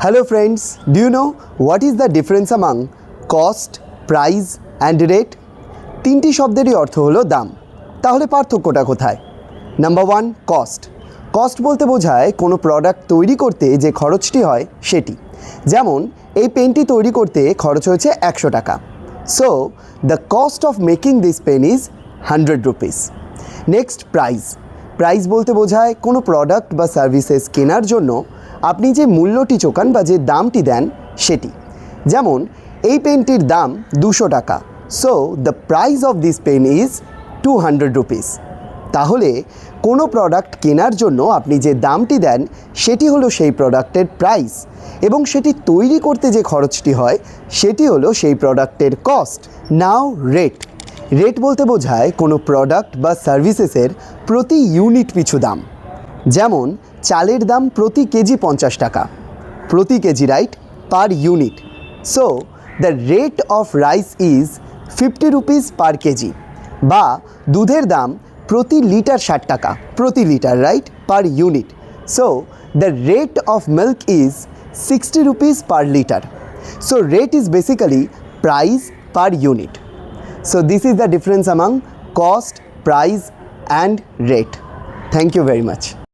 Hello friends, do you know what is the difference among cost, price and rate? তিনটি শব্দেরই অর্থ হলো দাম। তাহলে পার্থক্যটা কোথায়? Number 1 cost. কস্ট বলতে বোঝায় কোনো প্রোডাক্ট তৈরি করতে যে খরচটি হয় সেটি। যেমন এই পেনটি তৈরি করতে খরচ হয়েছে 100 টাকা। So the cost of making this pen is 100 rupees. Next price. Price বলতে বোঝায় কোনো প্রোডাক্ট বা সার্ভিসেস কেনার জন্য আপনি যে মূল্যটি চোকান বা যে দামটি দেন সেটি। যেমন এই পেনটির দাম 200 টাকা। So the price of this pen is 200 rupees. তাহলে কোনো প্রোডাক্ট কেনার জন্য আপনি যে দামটি দেন সেটি হলো সেই প্রোডাক্টের প্রাইস, এবং সেটি তৈরি করতে যে খরচটি হয় সেটি হলো সেই প্রোডাক্টের কস্ট। নাও রেট। রেট বলতে বোঝায় কোনো প্রোডাক্ট বা সার্ভিসেসের প্রতি ইউনিট পিছু দাম। যেমন চালের দাম প্রতি কেজি 50 টাকা, প্রতি KG, right, per unit. So the rate of rice is 50 rupees per KG. বা দুধের দাম প্রতি লিটার 60 টাকা, প্রতি litre, right, per unit. So the rate of milk is 60 rupees per litre. So rate is basically price per unit. So this is the difference among cost, price and rate. Thank you very much.